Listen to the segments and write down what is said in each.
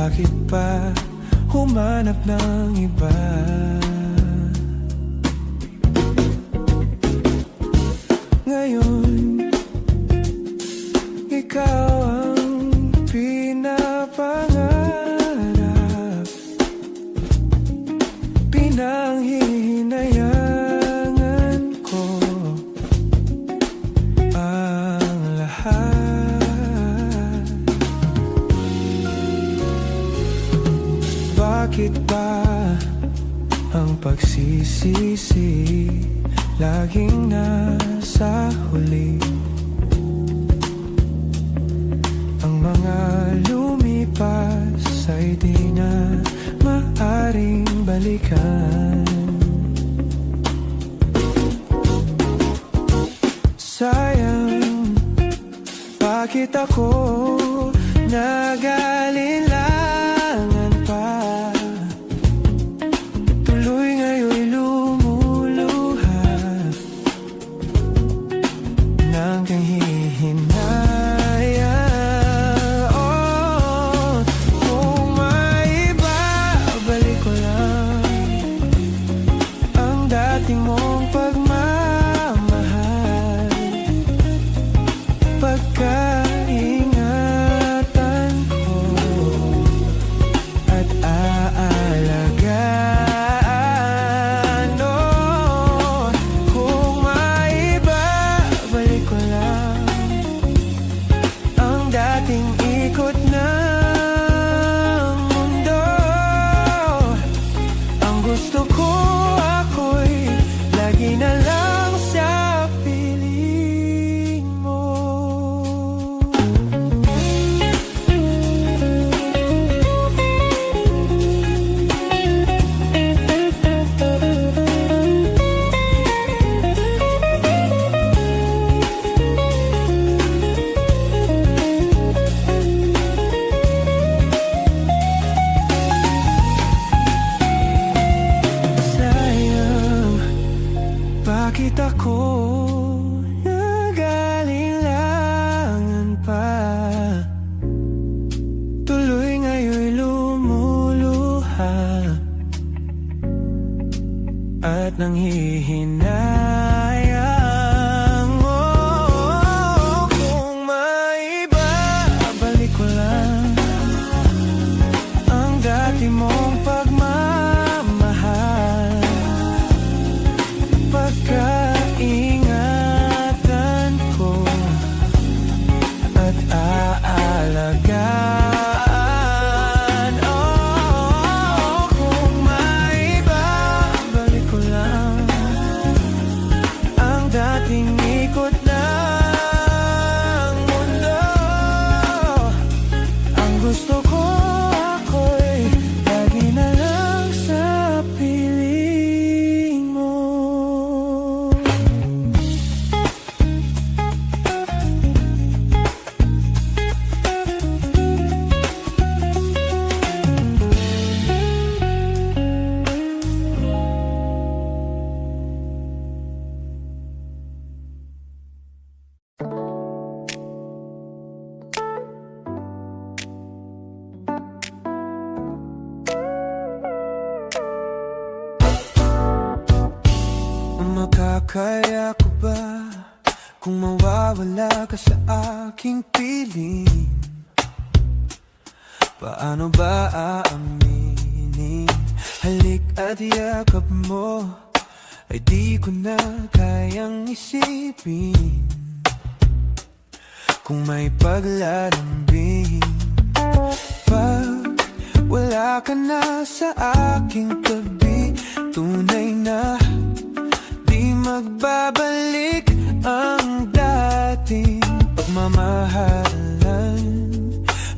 Bakit pa humanap ng iba? Ngayon, ikaw ang pinapangarap, pinanghihinayangan ko ang lahat. Bakit ba ang pagsisisi laging nasa huli? Ang mga lumipas ay di na maaring balikan. Sayang, bakit ako nag-alinlangan pa? Tuloy ngayon'y lumuluha ng kahihinaya. Oh, kung maibabalik ko lang ang dating mong pagmamahal, pagkaingatan ko at aalagaan. Oh, kung maibabalik ko lang ang dating ikot ng mundo, ang gusto ko ako'y lagi na lang sa piling mo. Sayang, bakit ako nag-alinlangan pa? Tuloy ngayon'y lumuluha at nanghihinayang. Oh, kung maibabalik ko lang ang dati mong pagmamahal, pagkaingatan ko at aalagaan. Oh, kung maibabalik ko lang ang dating ikot ng mundo, ang gusto ko ako'y lagi na lang sa piling mo. Makakaya ko ba kung mawawala ka sa aking piling? Paano ba aaminin? Halik at yakap mo ay di ko na kayang isipin. Kung may paglalambing, pag wala ka na sa aking tabi, tunay na di magbabalik ang dating pagmamahalan,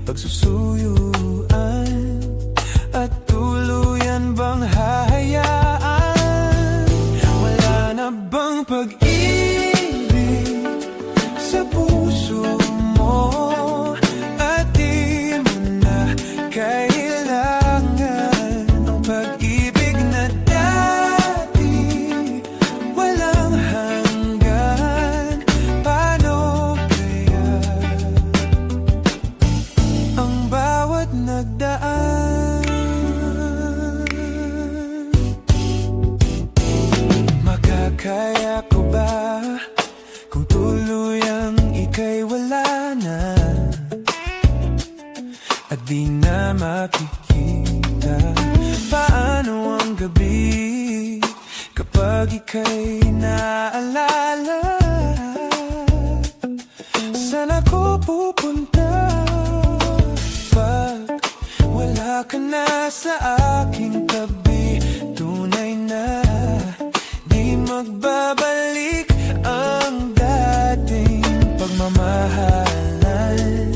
pagsusuyuan, at tuluyan bang hahayaan? Wala na bang pag-ibig sa puso mo? At di mo na kailangan ang pag-ibig na dati walang hanggan. Paano kaya ang bawat nagdaan di na makikita. Paano ang gabi kapag ika'y naalala? Saan ako pupunta pag wala ka na sa aking tabi? Tunay na di magbabalik ang dating pagmamahalan,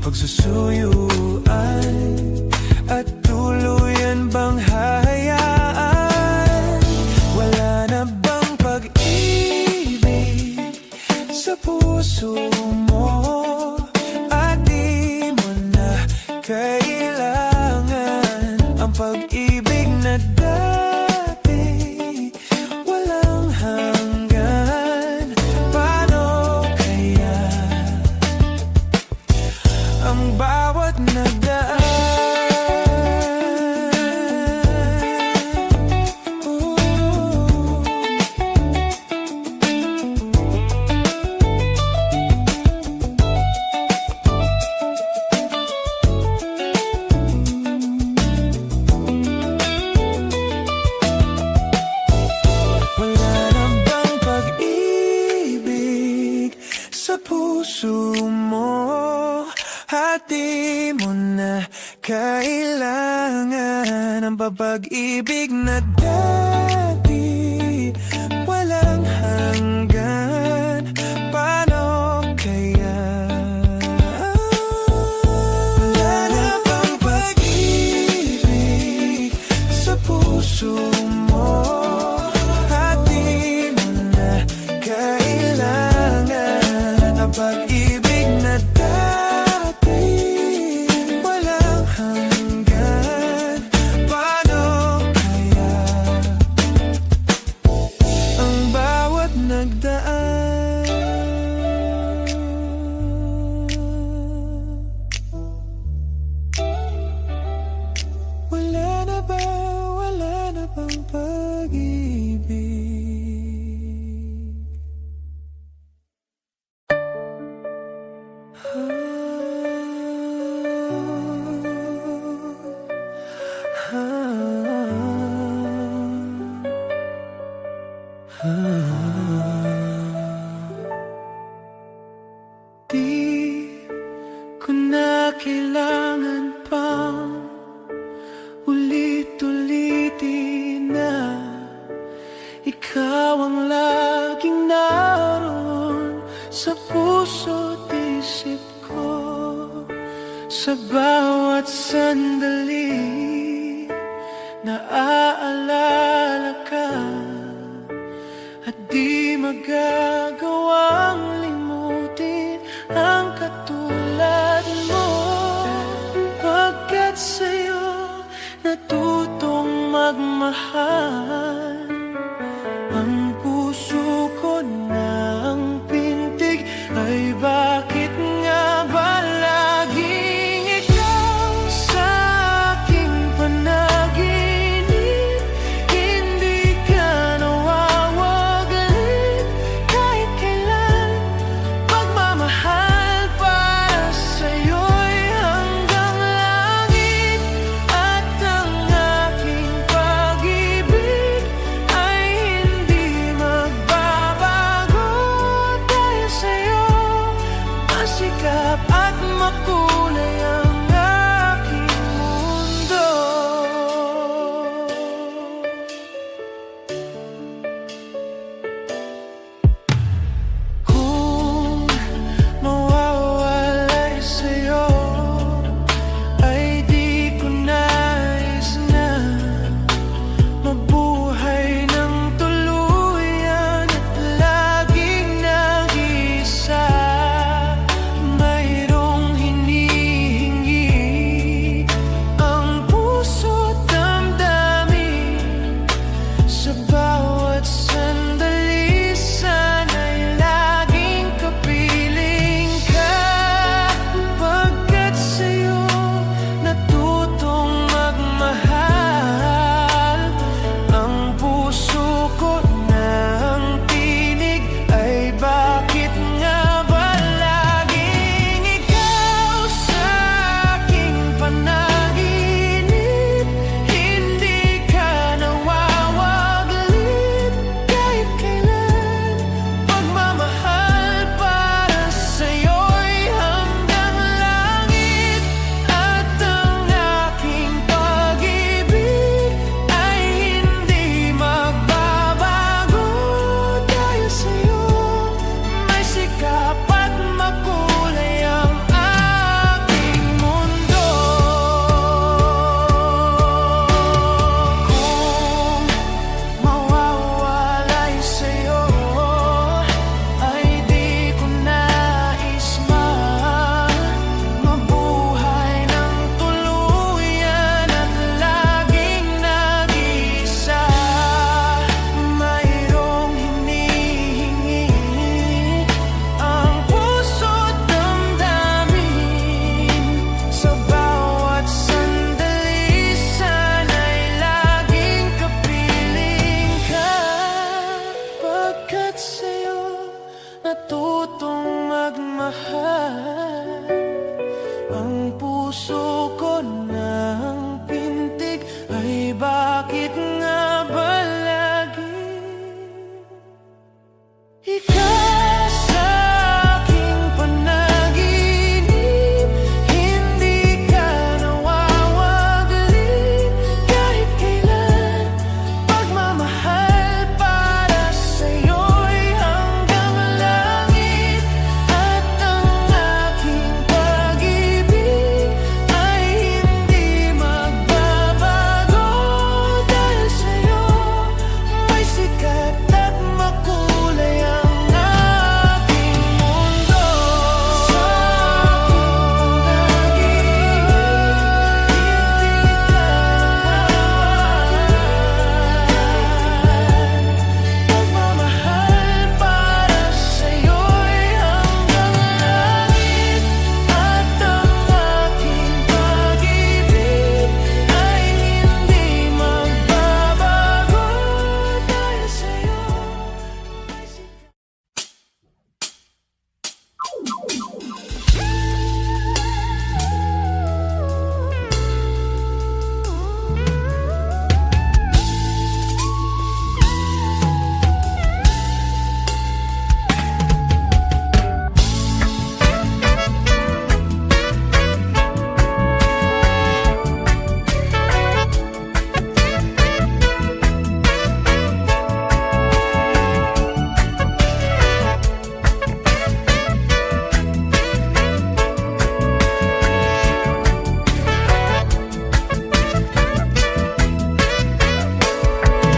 pagsusuyuan, at tuluyan bang hahayaan? Wala na bang pag-ibig sa puso mo? At di mo na kailangan ang pag-ibig na dati, walang hanggan. Paano kaya ang bawat nagdaan? Puso mo, hati mo na kailangan ang pag-ibig na dati, walang hanggan. Paano kaya? Wala na bang pag-ibig sa puso mo? Hati mo na kailangan ang pag-ibig na dati, walang hanggan. Paano kaya ang bawat nagdaan? Wala na bang pag-ibig? Di ko na kailangan pang ulit-ulitin na ikaw ang laging naroon sa puso't isip ko. Sa bawat sandali naaalala ka, at di magagawang limutin ang katulad mo. Pagkat sa'yo natutong magmahal, ang puso ko ng pintig ay bakit nga ba laging ikaw sa aking panaginip? Hindi ka nawawagalit kahit puso ko ng pintig, ay bakit nga ba lagi ikaw sa aking panaginip? Hindi ka nawawaglit kahit kailan. Pagmamahal para sa'yo'y hanggang langit, at ang aking pag-ibig ay hindi magbabago. Dahil sa'yo may sikat at makulay ang aking mundo. Sa aking panaginip, pagmamahal para sa'yo'y hanggang langit, at ang aking pag-ibig ay hindi magbabago. Dahil sa'yo may sikat.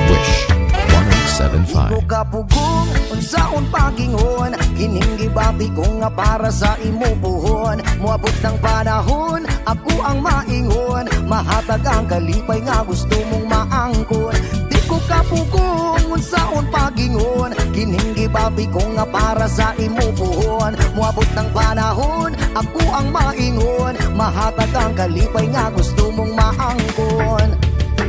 Wish 1075. Kapugong unsaon pagingon, kining gibati ko nga para sa imo buhon. Moabot ng panahon, ako ang maingon, mahatag ang kalipay nga gusto mong maangkon. Di ko kapugong unsaon pagingon, kining gibati ko nga para sa imo buhon. Moabot ng panahon, ako ang maingon, mahatag ang kalipay nga gusto mong maangkon.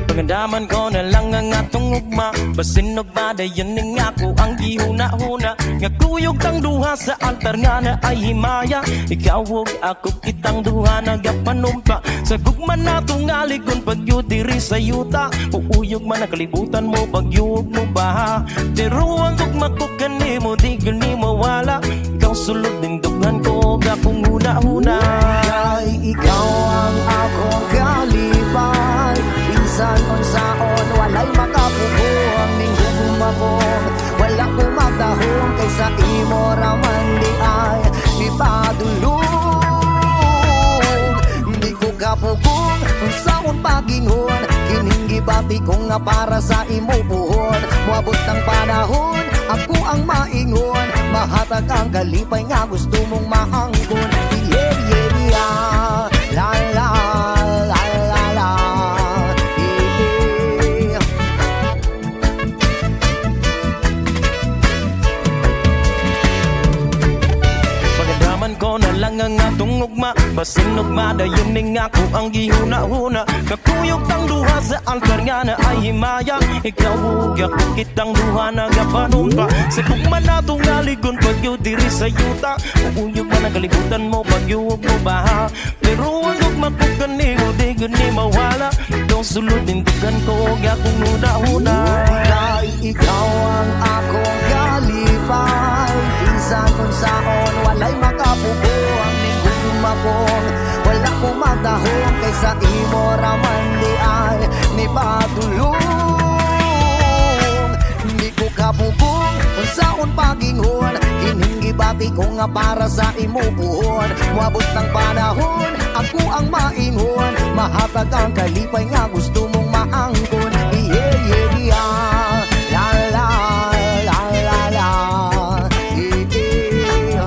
Pagandaman ko na lang ang atong ugma, basin og badayon ning ako ang gihuna-huna. Nga kuyog tang duha sa altar nga na ay himaya, ikaw ug ako kitang duha nagapanumpa. Sa gugma natong aligon pagyo diri sa yuta, uuyog man ang kalibutan mo pagyug mo baha. Pero ang gugma ko kanimo di gani mawala, ikaw sulod ning dughan ko ug akong huna-huna. Kay ikaw ang akong kalipay, bisan unsaon walay makapuhong ning gumabong. Wala ko magdahong kaysa imo raman di ay ipadulong. Di ko kapugong unsaon pagingon, kining gibati ko nga para sa imo buhon. Moabot ng panahon, ako ang maingon, mahatag ang kalipay nga gusto mong maangkon. Yeah, yeah, yeah. La la la la la. Yeah. Pagandaman ko na lang ang atong ugma, basin ugma dayon ning ako ang gihuna-huna. Kakuyog tang duha sa altar nga na ay himaya, ikaw ug ako kitang duha nagapanumpa. Sa gugma natong aligon pagyo diri sa yuta, uuyog man ang kalibutan mo pagyo ug mo baha. Pero ang gugma ko kanimo di gani mawala, ikaw sulod dindugan ko ug akong huna-huna. Kay ikaw ang akong kalipay, bisan unsaon walay makapuhong ning gumabong. Wala ko magdahong kaysa imo raman di ay nipadulong. Di ko kapugong unsaon pagingon, kining gibati ko nga para sa imo buhon. Moabot ng panahon, ako ang maingon, mahatag ang kalipay nga gusto mong maangkon. Yeah, yeah, yeah. La la la la la. Yeah, yeah.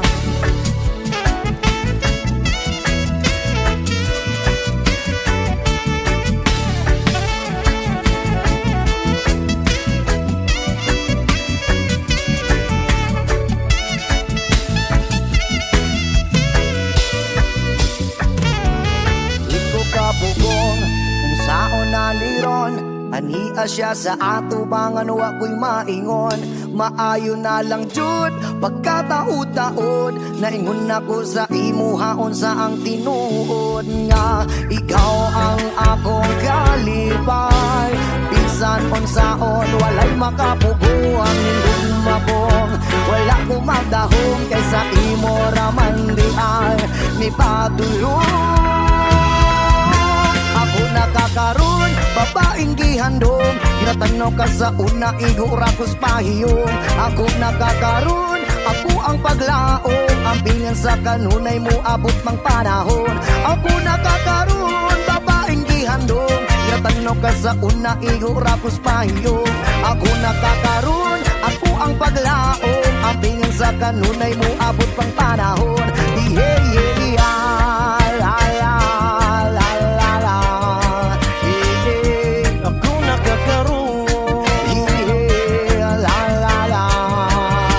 Di ko kapugong unsaon naliron, Ania siya sa ato bangan wa ko'y maingon. Maayo na lang jud pagkataud-taud. Naingon ako sa imuhaon sa ang tinuod nga ikaw ang akong kalipay. Bisan unsaon walay makapuguan nindong mabong. Wala ko magdahong kaysa imo raman di ay ni patulong. Ako nakakaroon, babaeng gihandong. Ginatanaw ka sa una, igura ko's pahiyong. Ako nakakaroon, ako ang paglaong. Ang bingan sa kanunay mo abot mang panahon. Ako nakakaroon, babaeng gihandong. Ginatanaw ka sa una, igura ko's pahiyong. Ako nakakaroon, ako ang paglaong. Ang bingan sa kanunay mo abot mang panahon. Yeah, yeah, yeah. Ako nakakaroon. Yeah, la la la,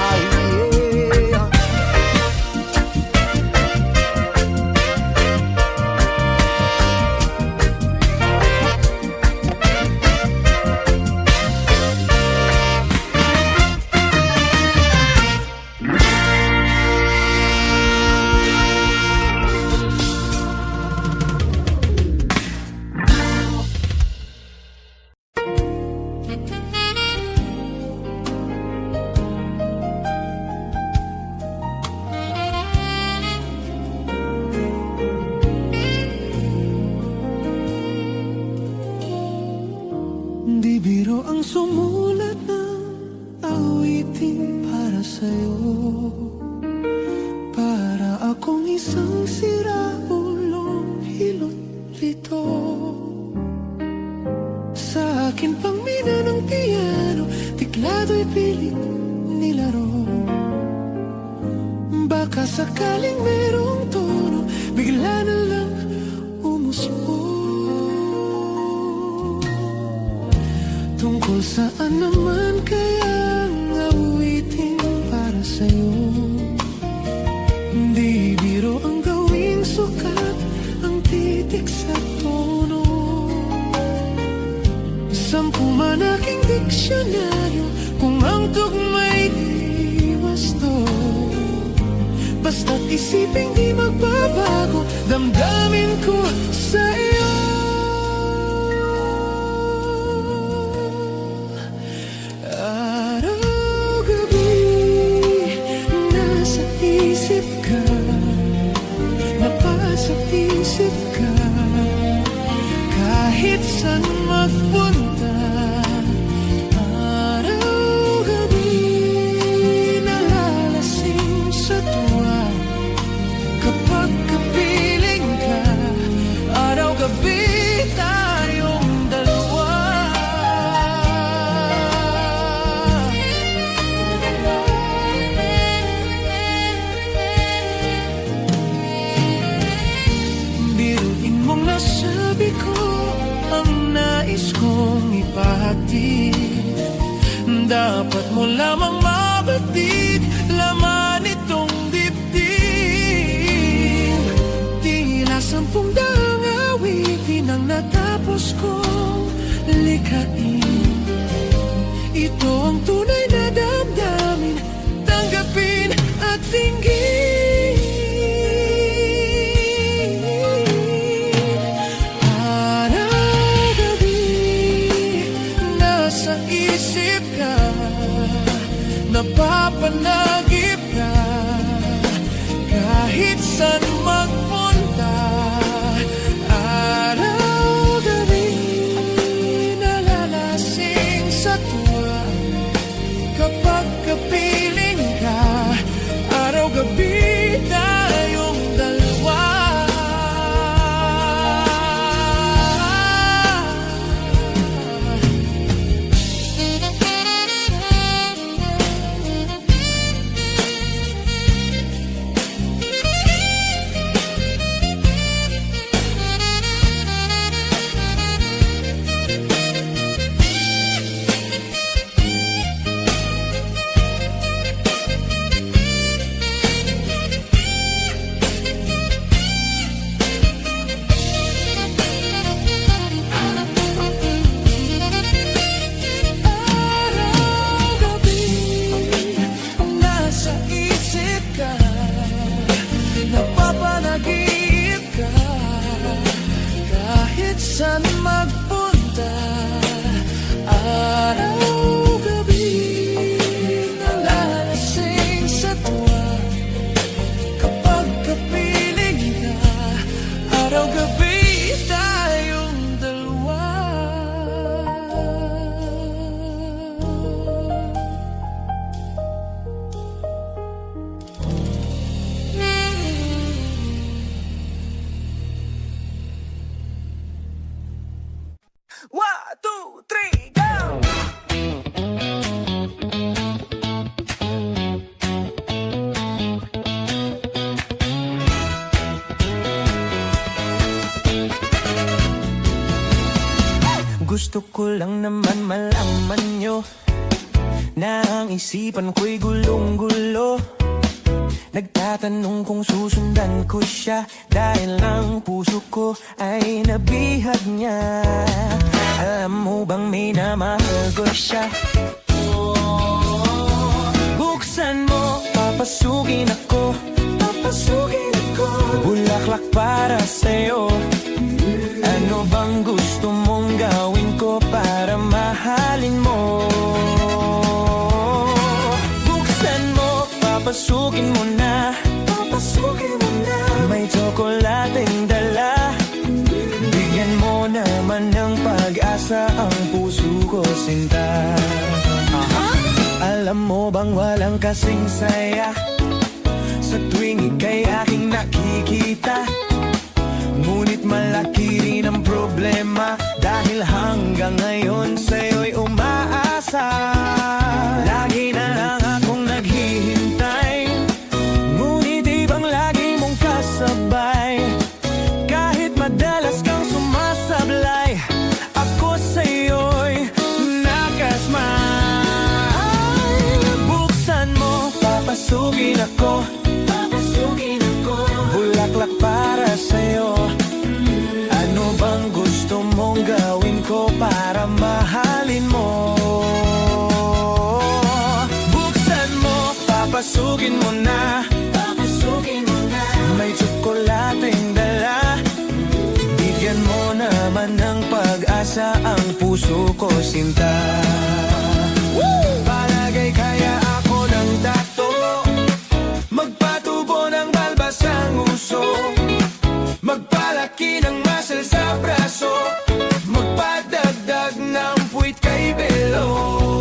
yeah. Di biro ang sumulat ng awitin para sa'yo. Para akong isang siraulong hilot rito. Sa akin pang mina ng piano, tiklado'y pilit nilaro. Baka sakaling merong tono, bigla na lang umuspo. Tungkol saan naman kayang awitin para sa'yo? Di biro ang gawing sukat, ang titik sa tono. 10 man aking diksyonaryo, kung ang tugma'y di wasto. Basta't isiping di magbabago, damdamin ko sa iyo. Araw-gabi, nasa isip ka, napasa isip ka. Kahit saan magpunta, araw-gabi, nalalasing sa tuwa. Kapag kapiling ka, araw-gabi tayong dalawa. Biruin mong nasabi ko ang nais kong ipahatid. Dapat mo lamang mabatid, laman itong dibdib. Tila 10 daang awitin ang natapos kong likhain. Ito ang tunay na damdamin, tanggapin at tingin. Araw-gabi, nasa isip ka, napapanagip ka. Kahit saan magpunta, araw-gabi, nalalasing sa tuwa. saan magpunta. Araw-gabi nalalasing sa tuwa. Kapag kapiling ka, araw-gabi tayong dalawa. One, two, three, go! Gusto ko lang naman malaman nyo na ang isipan ko'y gulong-gulo. Nagtatanong kung susundan ko siya dahil ang puso ko ay nabihag niya. Alam mo bang minamahal ko siya? Buksan mo, papasukin ako. Papasukin ako. Bulaklak para sa'yo. Ano bang gusto mong gawin ko para mahalin mo? Buksan mo, papasukin mo na. Papasukin mo na. May tsokolating dala. Bigyan mo naman ng pag-asa ang puso ko, sinta. Alam mo bang walang kasing saya sa tuwing ika'y aking nakikita? Ngunit malaki rin ang problema dahil hanggang ngayon sa'yo'y umaasa. Lagi na lang akong naghihintay, ngunit ibang lagi mong kasabay. Kahit madalas kang sumasablay, ako sa'yo'y nakasmay. Buksan mo, papasukin ako. Papasukin ako. Bulaklak para sa'yo. Ano bang gusto mong gawin ko para mahalin mo? Buksan mo, papasukin mo na. Papasukin mo na. May tsokolating dala. Bigyan mo naman ng pag-asa ang puso ko, sinta. Palagay kaya ako ng dato, magpatubo ng balbas ang uso, magpalaki ng muscle sa braso, magpadagdag ng puwit kay belo.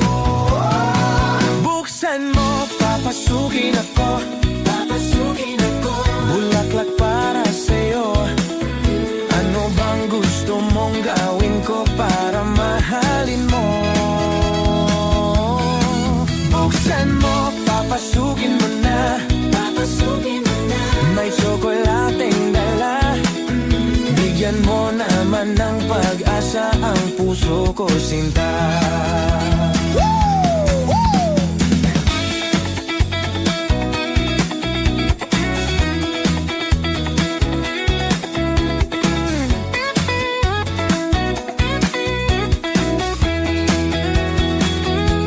Buksan mo, papasukin ako. Papasukin ako. Bulaklak para sa'yo. Ano bang gusto mong gawin ko para mahalin mo? Buksan mo, papasukin mo na. Papasukin mo na. May tsokolating dala. Bigyan mo naman ng pag-asa ang puso ko, sinta.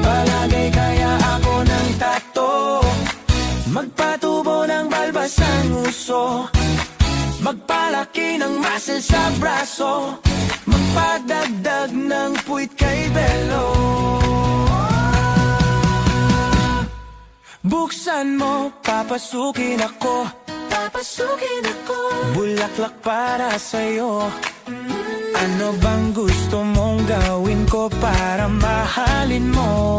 Palagay kaya ako ng tato, magpatubo ng balbas ang uso, magpalaki ng muscle sa braso, magpadagdag ng puwit kay belo. Buksan mo, papasukin ako. Papasukin ako. Bulaklak para sa'yo. Ano bang gusto mong gawin ko para mahalin mo?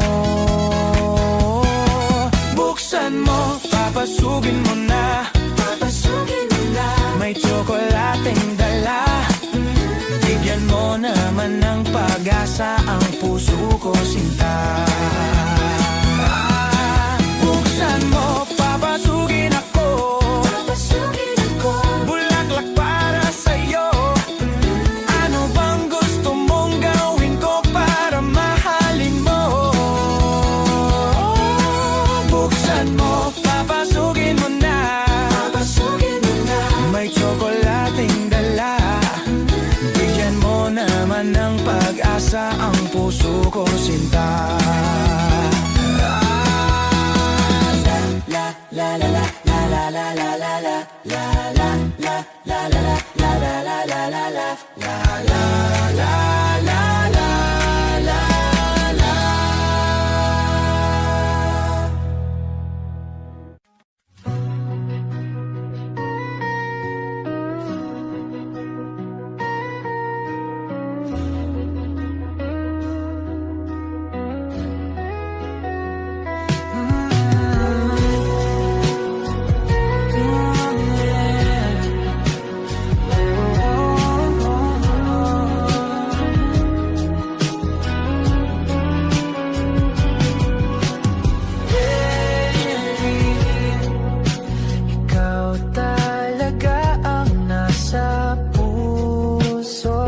Buksan mo, papasukin mo na. Papasukin mo na. May tsokolating dala. Bigyan mo naman ng pag-asa ang puso ko, sinta. Buksan mo, papasukin ako. Papasukin ako. Bulaklak para sa'yo. Ano bang gusto mong gawin ko para mahalin mo? Buksan mo, papasukin mo na. Papasukin mo na. May tsokolating dala. Bigyan mo naman ng pag-asa ang puso ko, sinta. La la la la la la la la la la la la la la la la la la la la Ikaw talaga ang nasa puso.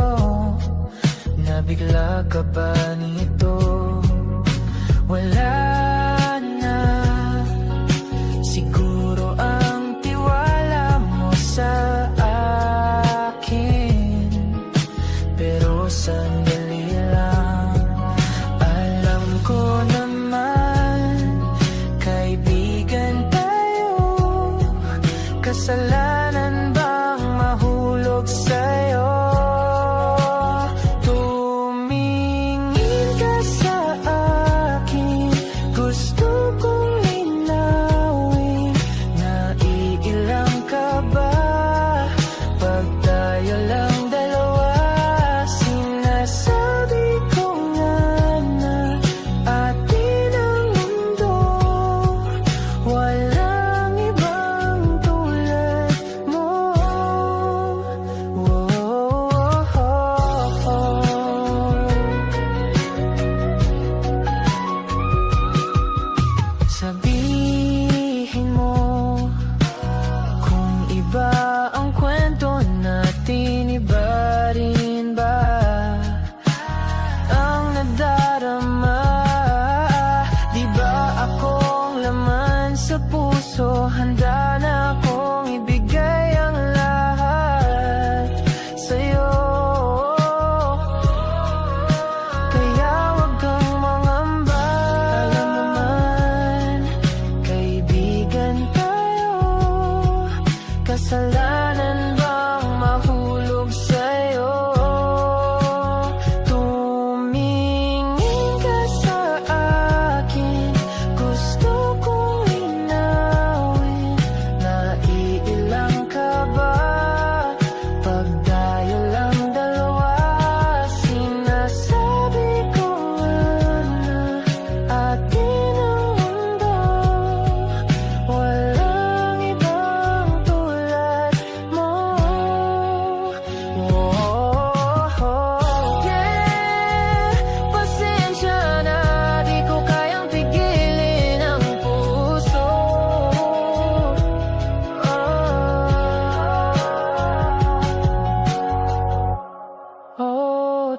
Nabigla ka ba nito? Wala na. Siguro ang tiwala mo sa akin. Pero sandali lang. Alam ko naman, kaibigan tayo. Kasalanan bang mahulog sa'yo? Tumingin ka sa akin, gusto kong linawin. Naiilang ka ba? Pag tayo lang dalawa, sinasabi ko nga na atin ang mundo. Walang ibang tulad mo. Sabihin mo kung iba ang kwento natin, iba rin ba ang nadarama? Di ba akong laman sa puso? Handa na akong ibigay ang lahat sa'yo. Kaya wag kang mangamba. Alam naman, kaibigan tayo. Kasalanan bang mahulog sa'yo? Tumingin ka sa akin, gusto kong linawin. Naiilang ka ba? Pag tayo lang dalawa, sinasabi ko nga na atin ang mundo. Walang ibang tulad mo. Yeah, pasensya na, di ko kayang pigilin ang puso.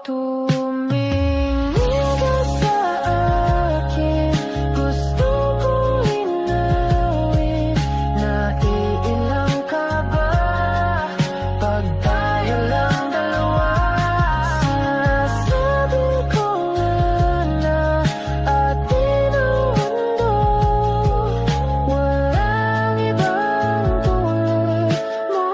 Tumingin ka sa akin, gusto kong linawin. Naiilang ka ba? Pag tayo lang dalawa, sinasabi ko nga na atin ang mundo. Walang ibang tulad mo.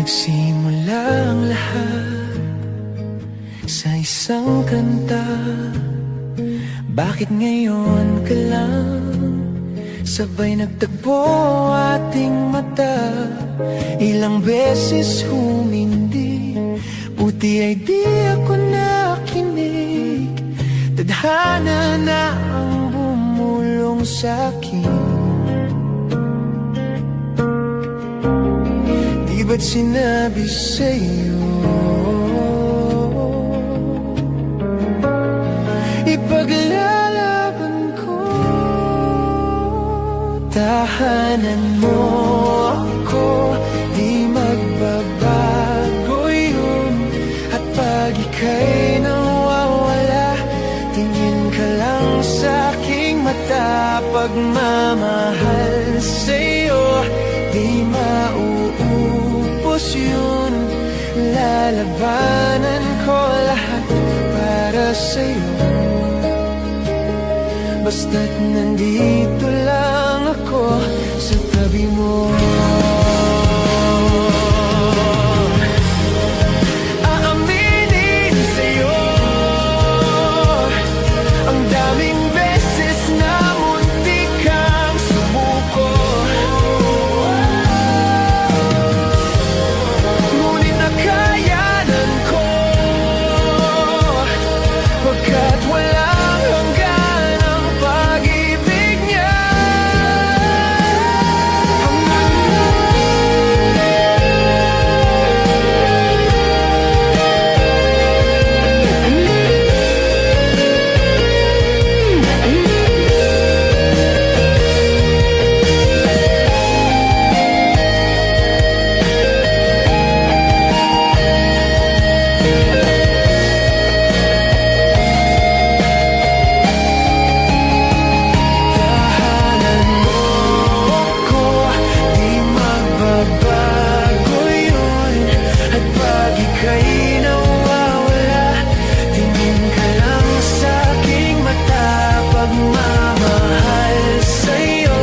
Nagsimula ang lahat sa isang kanta. Bakit ngayon ka lang sabay nagtagpo ating mata? Ilang beses humindi, buti ay di ako nakinig. Tadhana na ang bumulong sa'kin. Di ba't sinabi sa'yo ipaglalaban ko Tahanan mo ako, di magbabago yun. At pag ika'y nawawala, tingin ka lang sa aking mata. Pagmamahal sa'yo, di mauubos yun. Lalabanan ko lahat para sa'yo, basta't nandito lang ako sa tabi mo. Aaminin sa'yo, ang daming beses na muntik kang sumuko. Ngunit nakayanan ko, pagkat walang hanggan ang pag-ibig niya. Tahanan mo ako, di magbabago yun. At pag ika'y nawawala, tingin ka lang sa aking mata. Pagmamahal sa'yo,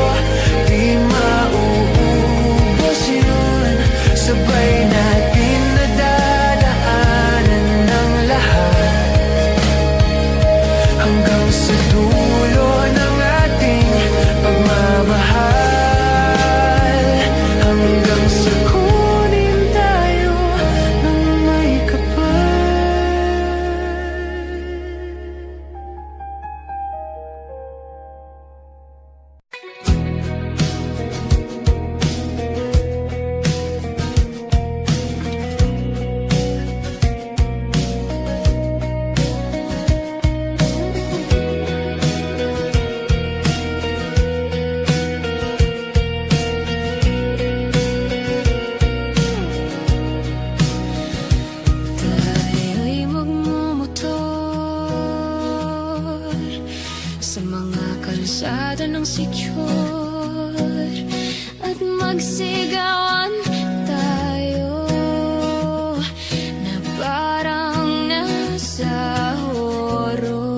di mauubos yun. Sabay natin nadadaanan ng lahat, hanggang sa dulo ng ating pagmamahal. Hanggang sa kunin tayo ng may kapal. Tayo'y magmumotor sa mga kalsada ng sityor, at magsigawan tayo na parang nasa horror.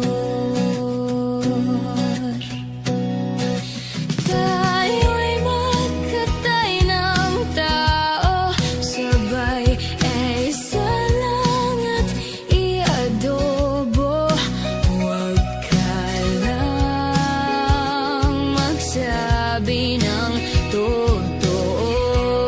Tayo'y magkatay ng tao, sabay ay salang at iadobo. Huwag ka lang magsabi ng totoo.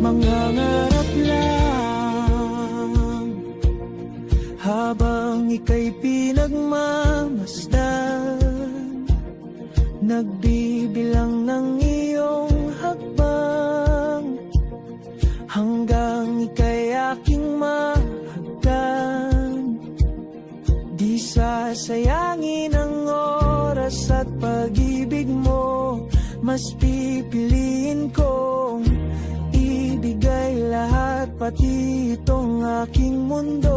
mangangarap lang habang ika'y pinagmamasdan, nagbibilang ng iyong hakbang hanggang ika'y aking mahagdan. Di sasayangin ang oras at pag-ibig mo, mas pipiliin kong ibigay lahat, pati itong aking mundo.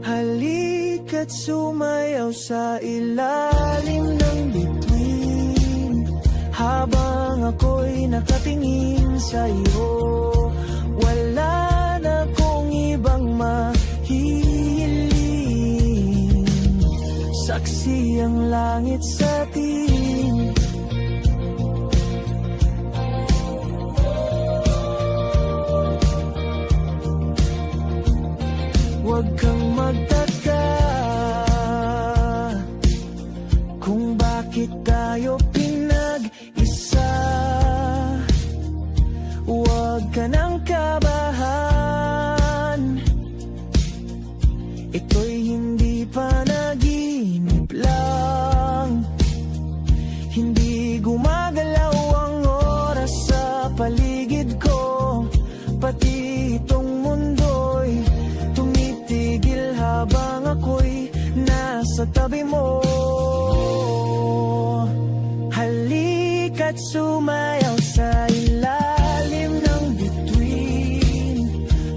Halika't sumayaw sa ilalim ng bituin habang ako'y nakatingin sa'yo. Wala na kong ibang mahihiling, saksi ang langit sa atin. Huwag kang magtaka kung bakit tayo pinag-isa. Huwag ka nang kabahan, ito'y hindi panaginip lang. Hindi gumagalaw ang oras sa paligid ko, pati itong mundo'y tumitigil habang ako'y nasa tabi mo. Halika't sumayaw sa ilalim ng bituin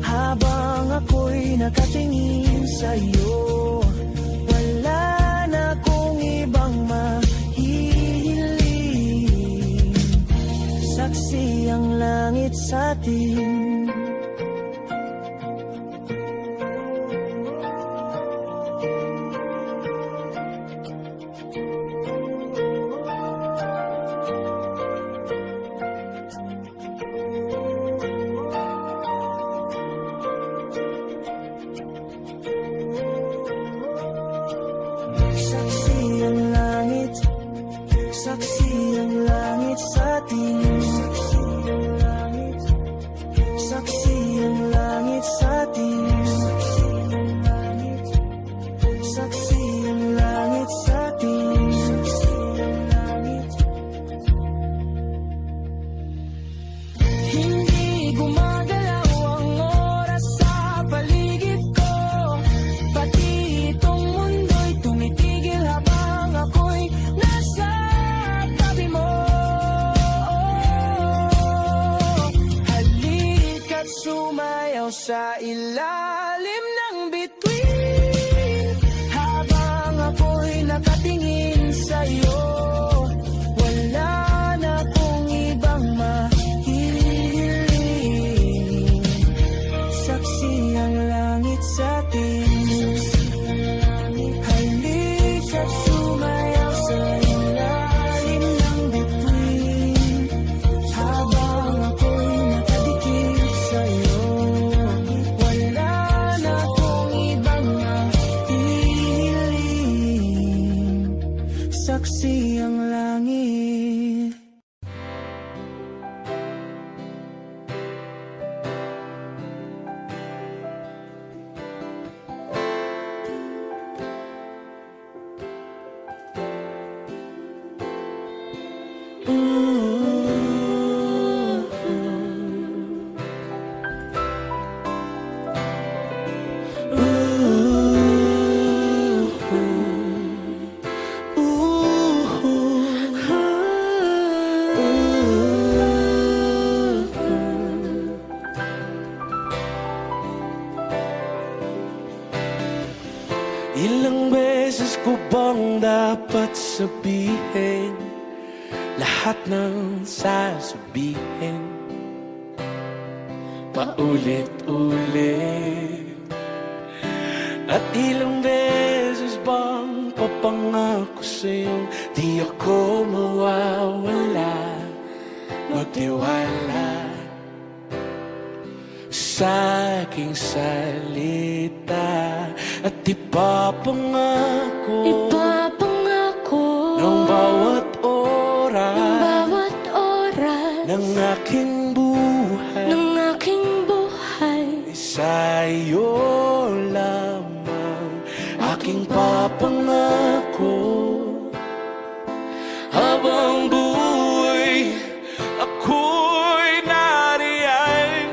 habang ako'y nakatingin sa'yo. Wala na kong ibang mahihiling, saksi ang langit sa atin. Saksi ang langit, saksi ang langit sa atin. Saksi ang langit, saksi ang langit sa atin. Saksi ang langit, saksi ang langit sa atin. Saksi ang langit. Hindi gumagalaw ang oras sa paligid ko, pati itong mundo'y tumitigil habang ako'y nasa tabi mo. Halika't sumayaw sa ilalim ng bituin habang ako'y nakatingin sa'yo. Wala na akong ibang mahihiling, saksi ang langit sa atin. Halika't sumayaw sa ilalim ng bituin habang ako'y nakadikit sa'yo. Wala na akong ibang mahihiling, saksi ang langit. Ilang beses ko bang dapat sabihin lahat ng sasabihin paulit-ulit? At ilang beses bang papangako sa'yo di ako mawawala, magtiwala sa aking salita at ipapangako ng bawat oras aking buhay ng aking buhay. sa'yo lamang aking papangako. Habang buhay ako'y nariyan,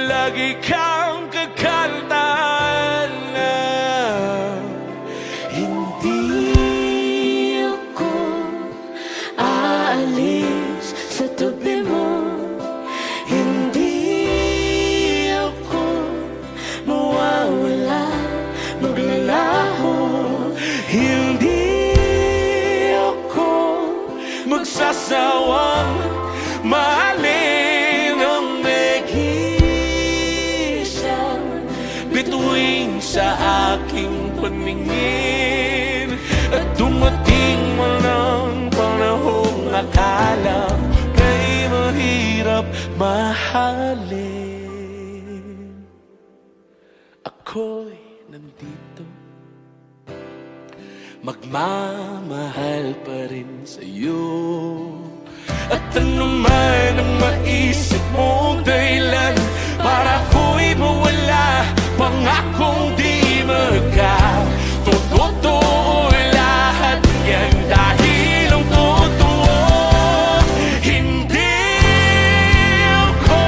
lagi kang kakantahan na hindi Ako aalis sa tabi mo. Hindi ako Mawawala, maglalaho. Hindi ako magsasawang mahalin ang nag-iisang bituin sa aking paningin. At dumating man ang panahong akala kay mahirap mahalin. Ako'y nandito, magmamahal pa rin sa'yo. At ano man ang maisip mong dahilan para ako'y mawala, pangakong di magkatotoo lahat yan dahil ang totoo. Hindi ako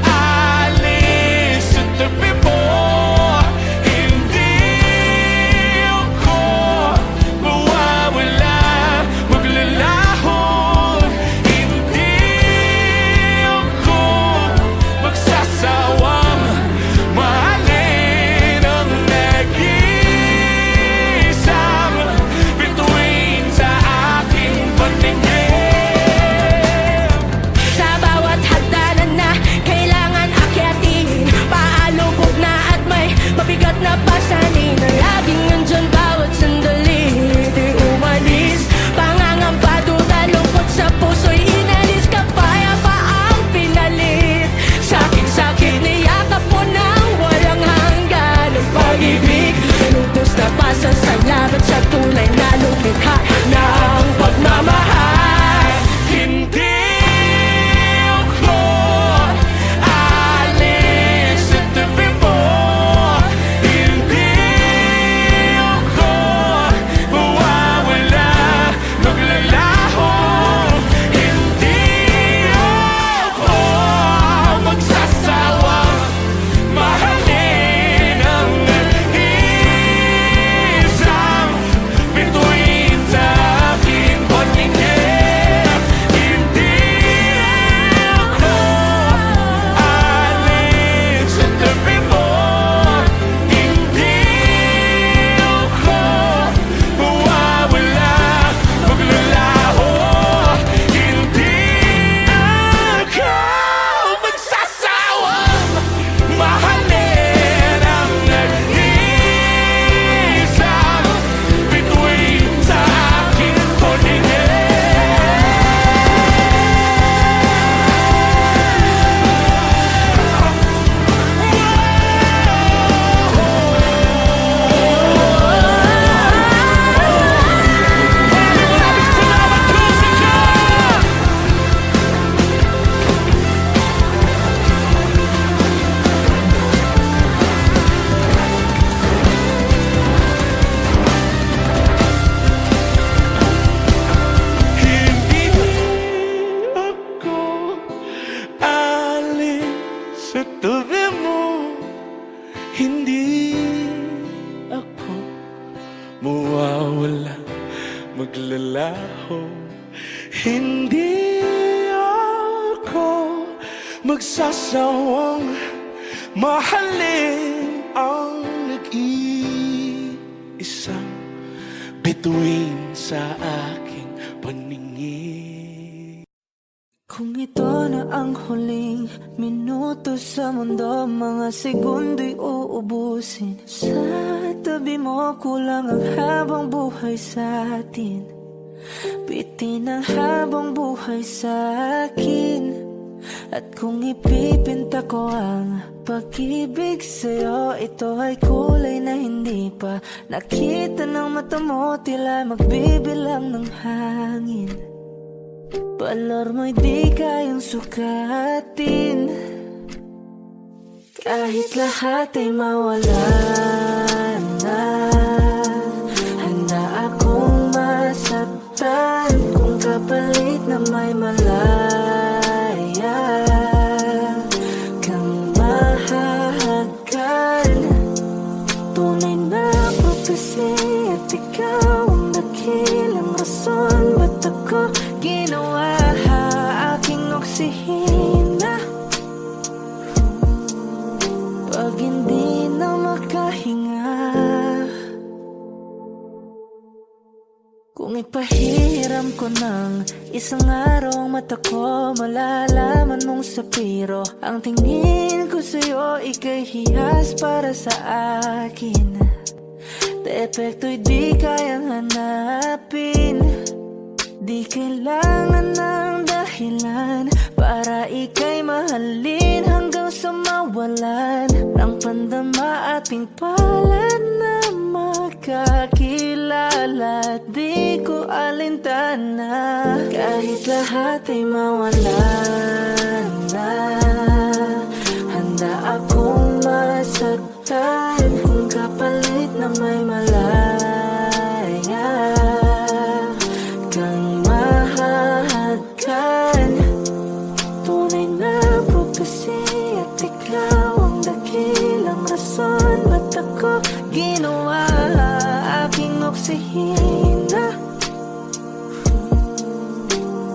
alis sa tabi mo. Hindi ako mawawala, maglalaho. Hindi ako magsasawang mahalin ang nag-iisang bituin sa aking paningin. Sa bawat hagdanan na kailangan akyatin, paalubog na at may mabigat na pasanin na laging nandyan bawat sandali. Di umalis, pangangamba, duda, lungkot sa puso'y inalis. Kapaya pa ang pinalit, sakit-sakit niyakap mo nang walang hanggan. Ang pag-ibig, lubos na pasasalamat sa tunay na lumikha ng pagmamahal. Hindi ako alis sa tabi mo. Hindi ako mawawala, maglalaho. Hindi ako magsasawang mahalin ang nag-iisang bituin sa aking paningin. Hindi ako alis sa tabi mo. Hindi ako mawawala, maglalaho. Hindi ako magsasawang mahalin ang nag-iisang bituin sa aking paningin. Maraming salamat, musika! Hindi ako alis sa tabi mo. Hindi ako mawawala, maglalaho. Hindi ako magsasawang mahalin ang nag-iisang bituin sa aking paningin. Kung ito na ang huling minuto sa mundo, mga segundo'y uubusin. Sa tabi mo, kulang ang habang buhay sa atin. Bitin ang habang buhay sa akin. At kung ipipinta ko ang pag-ibig sa'yo, ito ay kulay na hindi pa nakita ng mata mo, tila magbibilang ng hangin. Valor mo'y di kayang sukatin, kahit lahat ay mawala na. Handa akong masaktan kung kapalit na may malaya kang mahahagan. Tunay na prophecy at ikaw ang dakilang rason ba't ako ginawa aking oksihina. Pag hindi na makahinga, kung ipahiram ko ng isang araw mata ko, malalaman mong sapiro ang tingin ko sa'yo, ika'y hiyas para sa akin. Depekto'y di kayang hanapin, di kailangan ng dahilan para ika'y mahalin hanggang sa mawalan ng pandama ating palad na magkakilala. Di ko alintana kahit lahat ay mawalan na. Handa akong masaktan kung kapalit na may malaya kang mahahagan. Tunay na prophecy at ikaw ang dakilang rason ba't ako ginawa aking oksihina.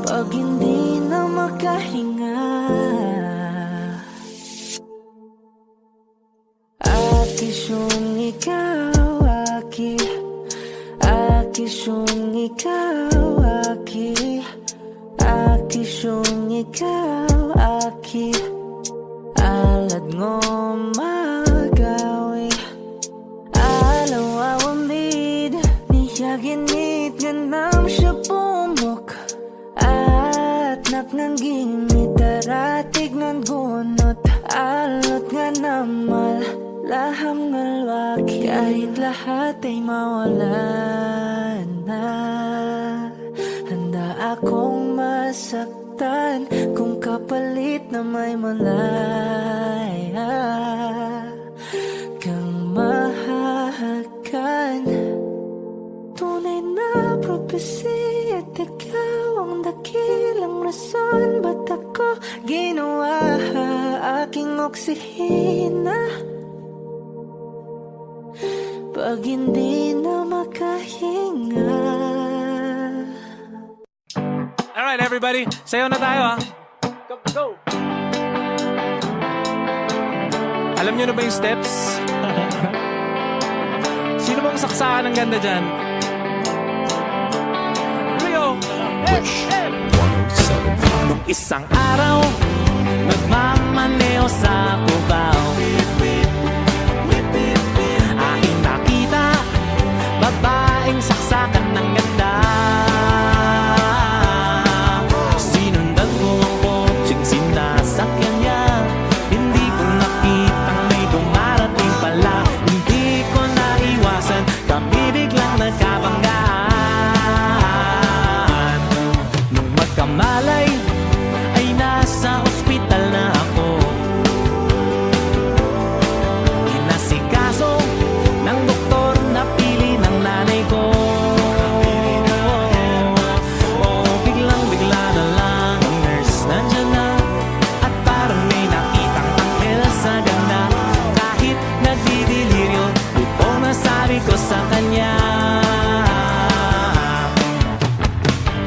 Pag hindi na makahinga, akisyong ikaw, akisyong ikaw, akisyong ikaw, alad ngo magawi, alaw awamid, niyaginit ganam siya pumok, at napnangging mitaratig ng gunot, alot nga namal, laham ngalwaki, kahit lahat ay mawala na. Handa akong masaktan kung kapalit na may malaya kang mahahagan. Tunay na prophecy at ikaw ang dakilang rason ba't ako ginawa aking oksihina. Pag hindi na makahinga. Alright, everybody. Sayo na tayo, ha? Go! Alam nyo na ba yung steps? Sino bang saksakan ng ganda dyan? Leo! Wish 1075. Nung isang araw, nagmamaneo sa Cubao, aking nakita, babaeng saksakan ng ganda. Sinundan ko ang kotseng sinasakyan niya, hindi ko nakitang may dumarating pala. Hindi ko naiwasan, kami biglang nagkabanggaan. Nung magkamalay, ay nasa ospital na ako. Inasikaso ng doktor na pili ng nanay ko. Biglang-bigla na lang ang nurse nandyan na, at parang may nakitang anghel sa ganda. Kahit nagdidiliryo, butong nasabi ko sa kanya,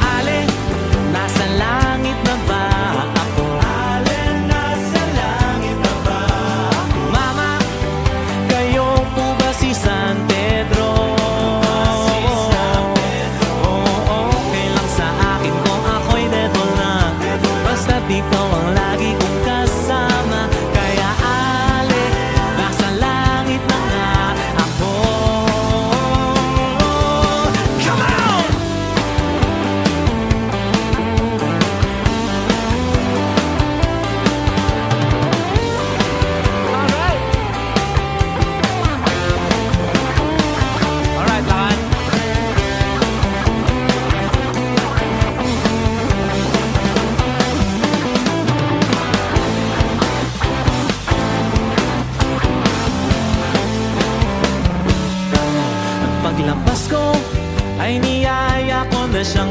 Ale, nasa langit na ba ako? Ale, nasa langit na ba ako? Mama, kayo po ba si San Pedro? Oo, okay lang sa akin kung ako'y dedo na, basta't ikaw ang lagi kong kasama. Kaya Ale, nasa langit na nga ako. Come on! Alright, lakan.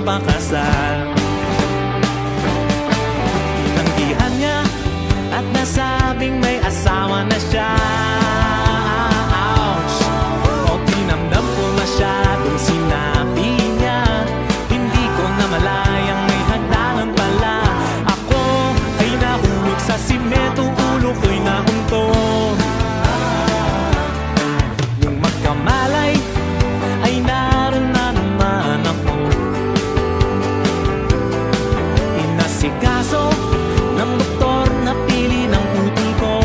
magpakasal. Tinanggihan niya at nasabing may asawa na siya. Ouch! O tinamdam ko masyadong sinabi niya. Hindi ko na malayang may hagdanan pala. Ako ay nahulog sa simento, ulo ko'y nauntok. Nung magkamalay ay naroon na naman ako. Inasikaso ng doktor na pili ng uti ko.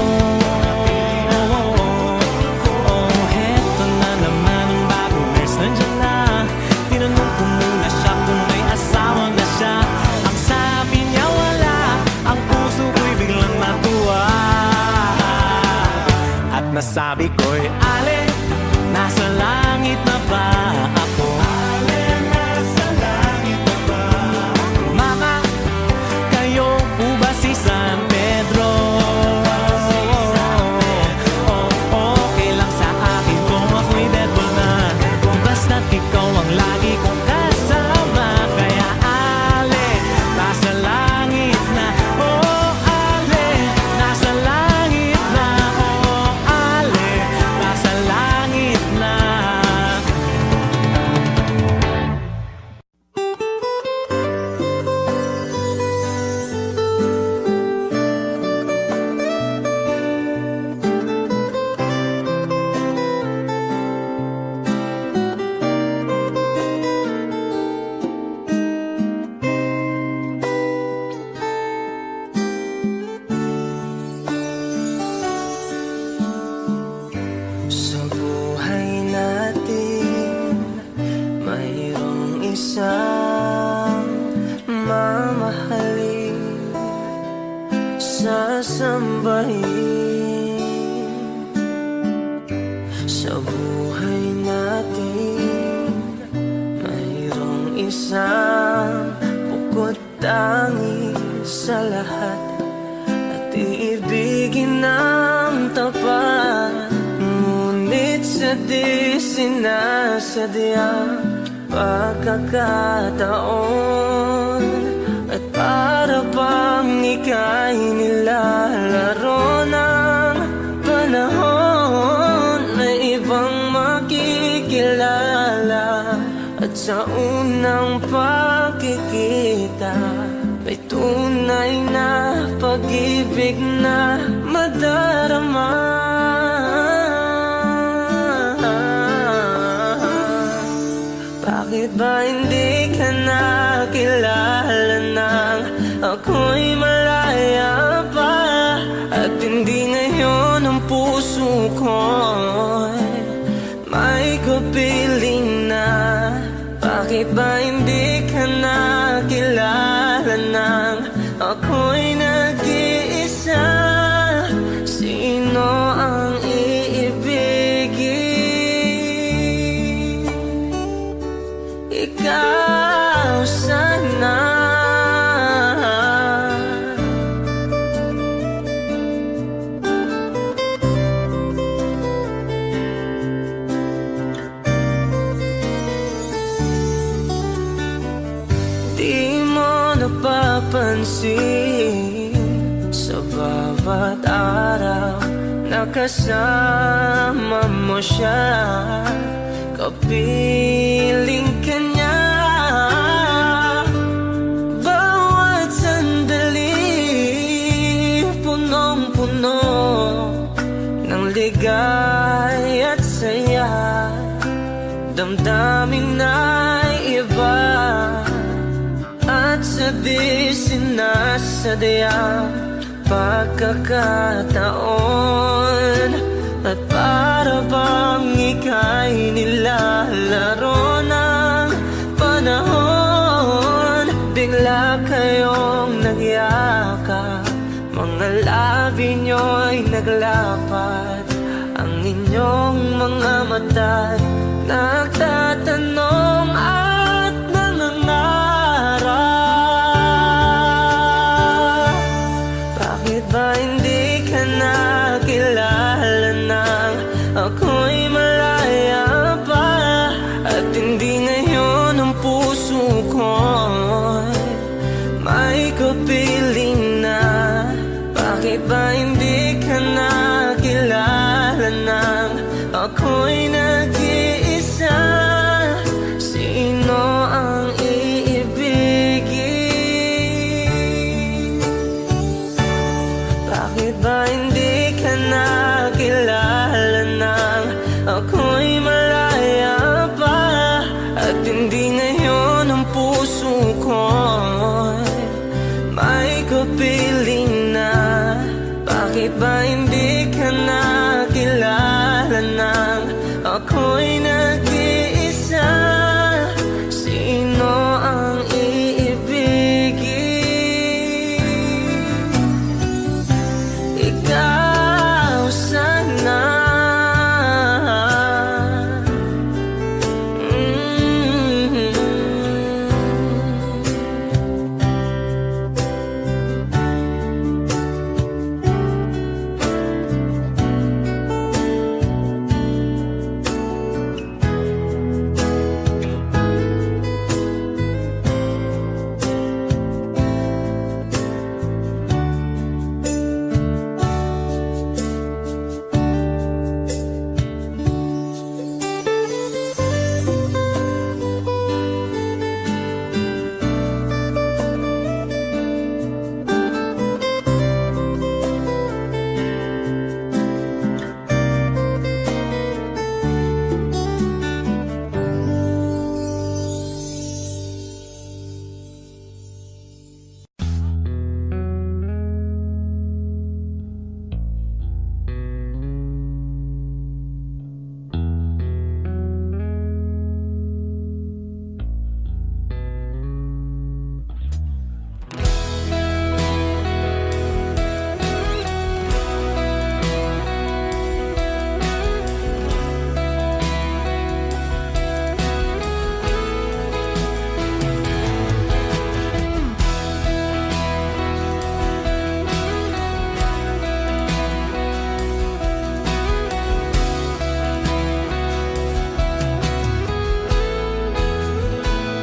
Oh, heto na naman ang bagong nurse, nandiyan na. Tinanong ko muna siya kung may asawa na siya. Ang sabi niya wala, ang puso ko'y biglang natuwa. At nasabi ko'y ale, nasa langit na ba ako? Ale, nasa langit na ba? Mama, kayo po ba si San Pedro? Oh, okay lang sa akin kung ako'y deadball na. Basta't ikaw ang lagi kong kasama. Kaya ale, nasa langit na. Oh, ale, nasa langit na. Oh, ale, nasa langit na. Sa buhay natin, mayroong isang mamahalin, sasambahin. Sa buhay natin, mayroong isang bukod tangi sa lahat, at iibigin ng tapat. Ngunit sa di sinasadyang pagkakataon, at para bang ika'y nilalaro ng panahon, may ibang makikilala. At sa unang pagkikita, may tunay na pag-ibig na madarama. Bakit ba hindi ka nakilala nang ako'y malaya pa? At hindi ngayon ang puso ko'y may kapiling na. Bakit ba hindi ka nakilala nang ako'y nag-iisa? Sino ang iibigin? Ikaw sana. Di mo napapansin sa bawat araw na kasama mo siya, kapiling ka niya. Bawat sandali punong-puno ng ligay at saya, damdamin na iba. At sa di sinasadyang pagkakataon, at para bang ika'y nilalaro ng panahon, bigla kayong nagyakap, mga labi nyo'y naglapat, ang inyong mga mata'y nagtatanong at nangangarap. Bakit ba hindi ka nakilala nang ako'y malaya pa? At hindi ngayon ang puso ko Bakit ba hindi ka nakilala nang ako'y malaya pa? At hindi ngayon ang puso ko'y may kapiling na. Bakit ba hindi ka nakilala nang ako'y nag-iisa? Sino ang iibigin? Ikaw sana.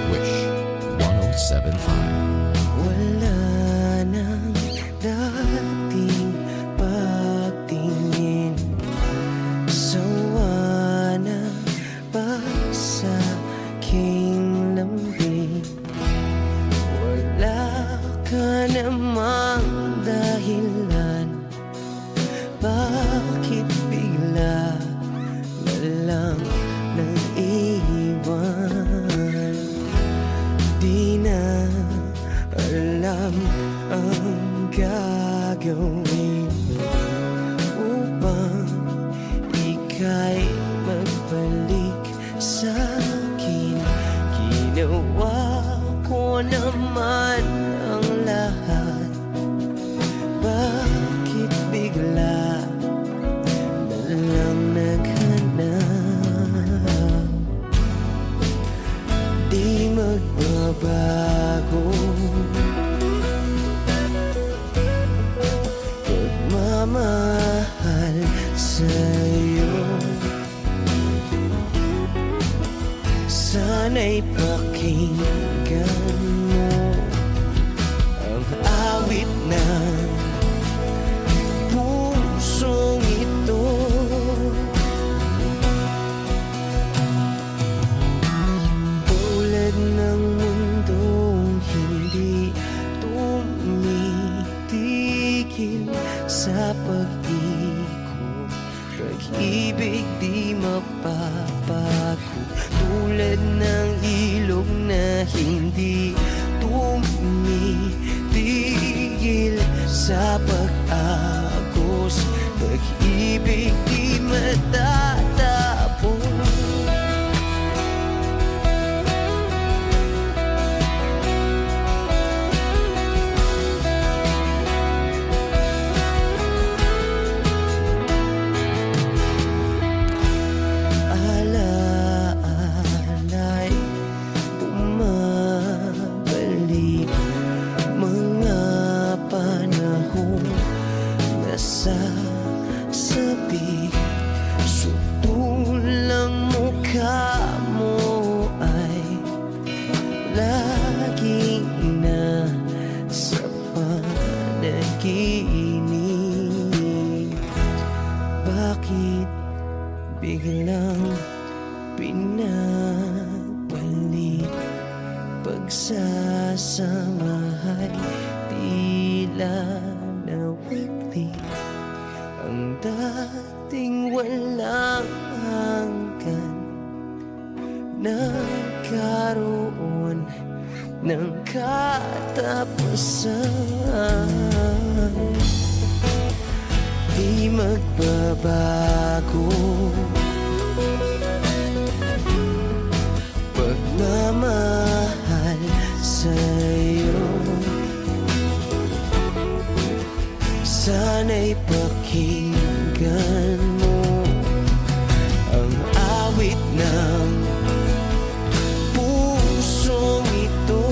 Wish 1075. Wala nang dating pagtingin, sawa na ba sa aking lambing? Wala ka namang dahilan, bakit bigla na lang nang iwan? Di na alam ang gagawin upang ika'y magbalik sa akin. Ginawa ko naman ang lahat, bakit bigla na lang naghanap? Di magbabago pagmamahal sa'yo. Sana'y pakinggan mo ang awit ng pusong ito. Tulad ng mundong hindi tumitigil sa pag-ikot, pag-ibig di mapapago. Tulad ng ilog na hindi tumitigil sa pag-agos, pag-ibig di matatapos. Alaala'y bumabalik, mga panahon na sasabi. Sutulang mukha mo ay laging nasa panaginip. Bakit biglang pinabalik? Pagsasamahay tila nawagli. dating walang hanggan, nagkaroon ng katapusan. Di magbabago pagmamahal sa'yo. Sana'y pakinggan mo ang awit ng pusong ito.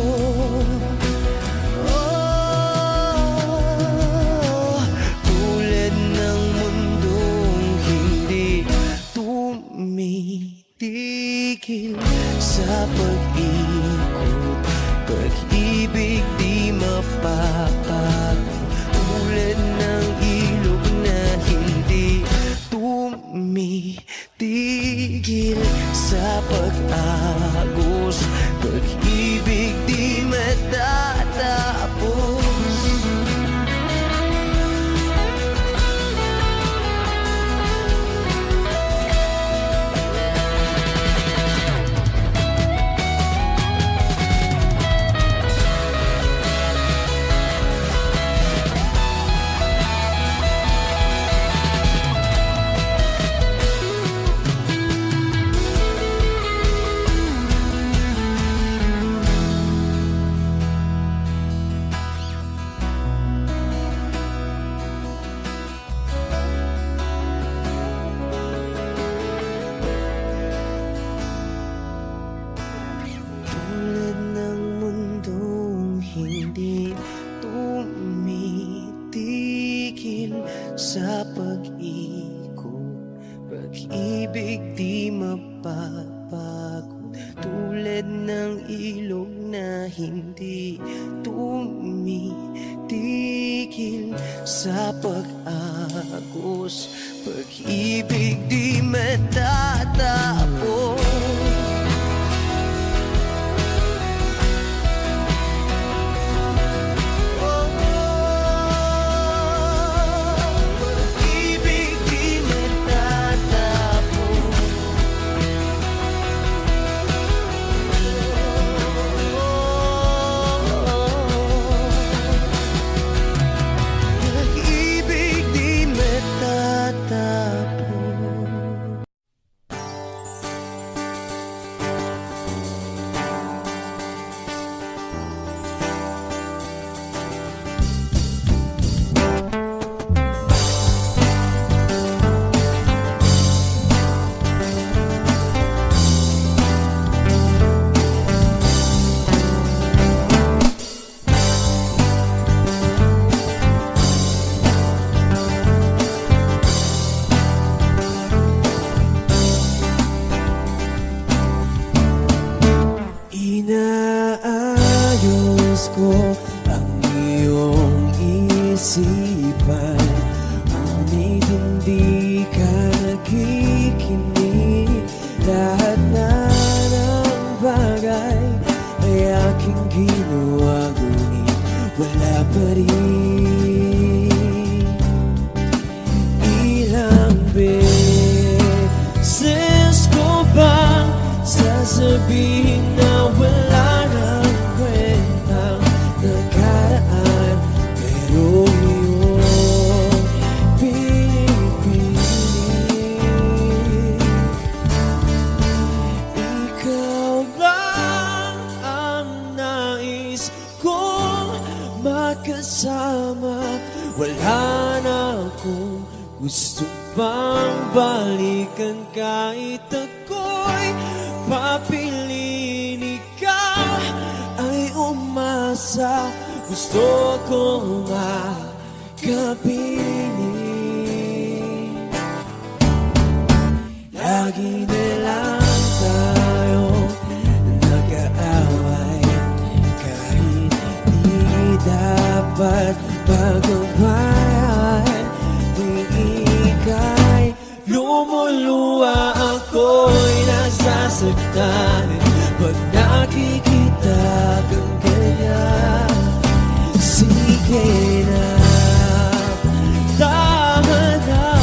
Oh, tulad ng mundong hindi tumitigil sa pag-ikot, pag-ibig di mapapago. Tulad ng ilog na hindi tumitigil sa pag-agos, pag-ibig di matatapos. Tulad ng mundong hindi tumitigil sa pag-ikot, pag-ibig di mapapago. Tulad ng ilog na hindi tumitigil sa pag-agos, pag-ibig di matatapos. Pag-ibig di matatapos. Pag-ibig di matatapos. Inaayos ko ang iyong isipan, ngunit hindi ka nakikinig. Lahat na ng bagay ay aking ginawa, ngunit wala pa rin. Ilang beses ko bang sasabihin na wala nang kwentang nakaraan, pero iyong pinipilit. Ikaw lang ang nais kong makasama, wala na akong gusto pang balikan. Kahit ako'y papiliin, ikaw ay umasa. Gusto kong makapiling. Lagi na lang tayo nag-aaway, kahit di dapat pagbabayan. Tuwing ika'y lumuluwa, ako'y nasasaktan pag nakikita kang ganyan. Sige na, tama na.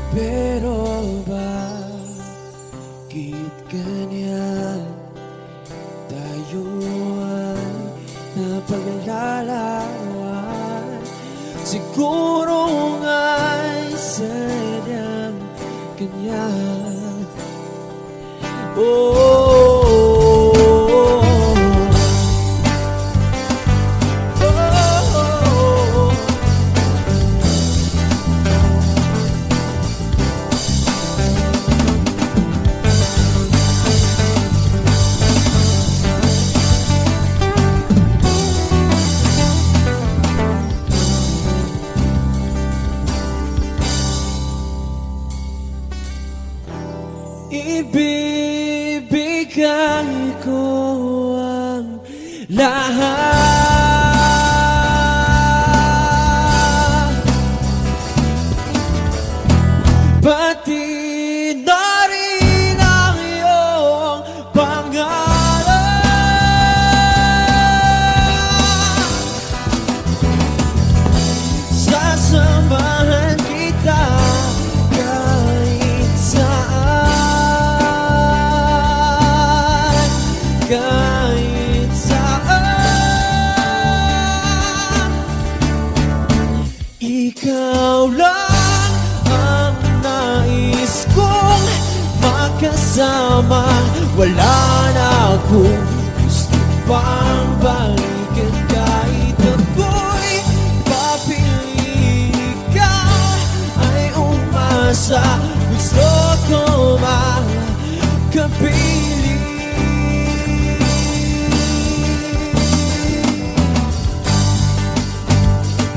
Pero bakit ganyan? Tayo ay napaglalawan. Siguro nga'y sadyang ganyan. Oh, ibibigay ko ang lahat, pati na rin ang iyong pangalan. Sasamahan kita kahit saan, kahit saan. Ikaw lang ang nais kong makasama. Wala na akong gusto pang balikan. Kahit ako'y papili ka, ay umasa. Gusto ko makapili.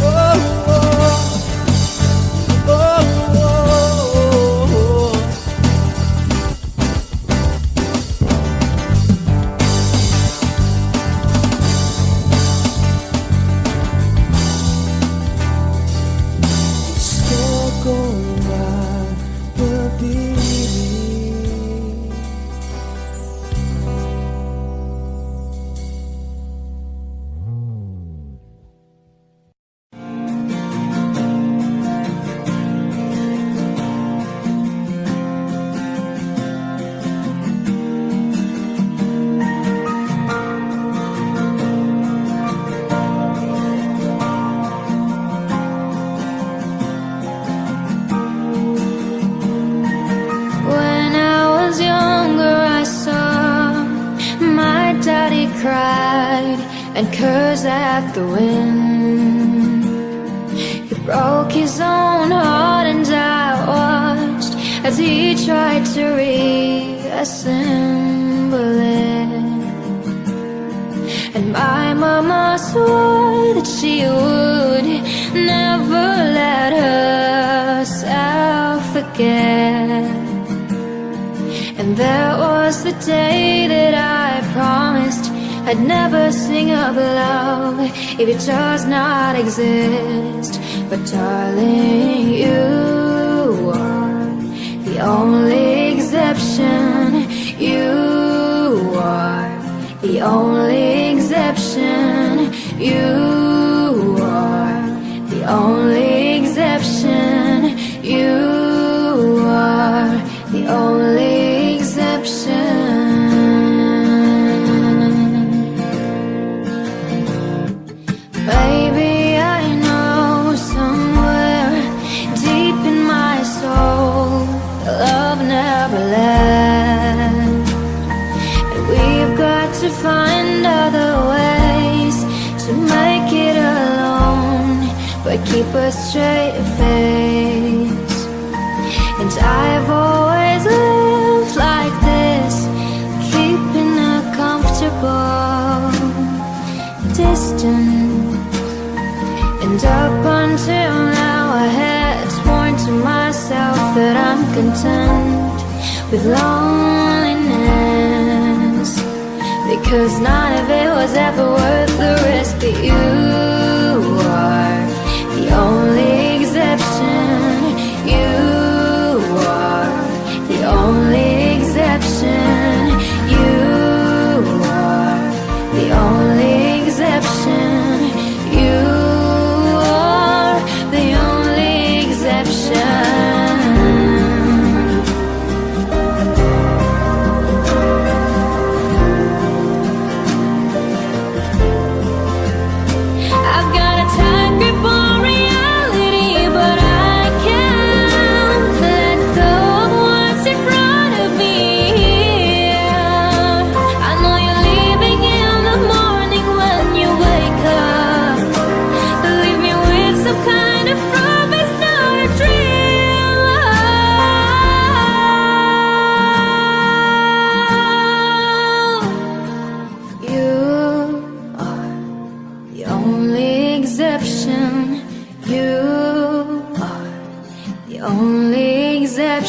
Oh, oh, oh, oh. Gusto ko mapabili. When I was younger, I saw my daddy cried and cursed at the wind. He broke his own heart, and I watched as he tried to reassemble it. And my mama swore that she would never let herself forget. And there was the day that I promised I'd never sing of love if it does not exist. But darling, you are the only exception. You are the only exception. You are the only exception. You are the only exception. Maybe I know somewhere deep in my soul love never left. And we've got to find other ways to make it alone, but keep a straight face. And I've always lived like this, keeping a comfortable distance. And up until now I had sworn to myself that I'm content with loneliness, because none of it was ever worth the risk. But you are the only exception. You are the only exception. You are the only exception. You are the only exception.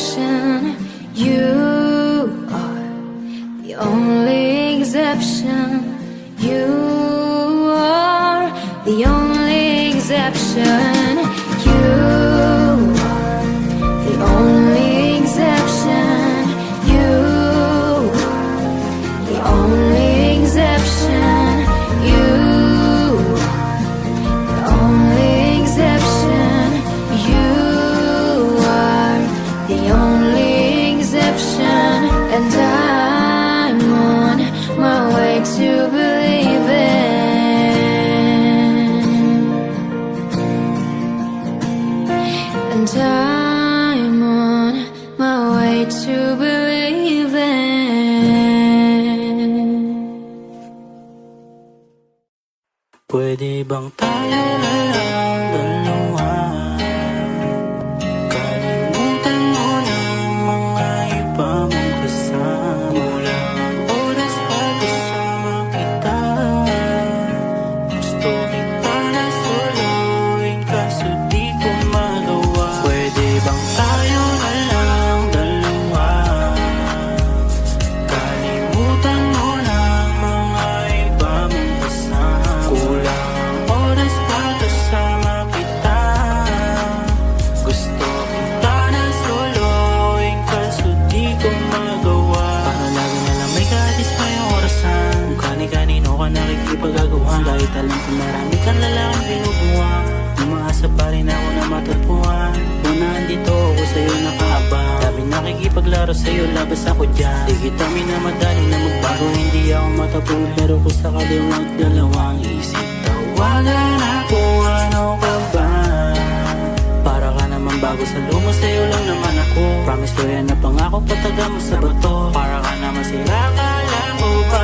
exception. You are the only exception. You are the only exception. You are the only exception. You the only exception. You the only exception. You are the only exception. And I'm on my way to believing. And I'm on my way to believing. Pwede bang tayo na lang dalawa? Kalimutan mo na mga iba mong kasama. Kulang ang oras para kasama kita. Gusto kita na soloin kaso di ko magawa. Pwede bang tayo na lang dalawa? Kalimutan mo na mga iba mong kasama. Kulang ang oras para kasama kita. Gusto kita na soloin kaso di ko magawa. Para lagi na lang may kahit ngayong orasan. Kung kani-kanino ka nakikipagagawa. Kahit alam ko marami kang lalaking binubuwang. Umaasa pa rin ako na matagpuan. Kung nandito ako sa'yo nakaabang. Dami nakikipaglaro sa'yo, labas ako dyan. Di kita minamadali na magbago. Hindi ako matapong pero kung sakali wag dalawang isip. Tawagan ako, ano ka ba? Para ka naman bago sa luma, sa'yo lang naman ako. Promise ko yan na pangako, pataga mo sa bato. Para ka naman sira, kala mo ba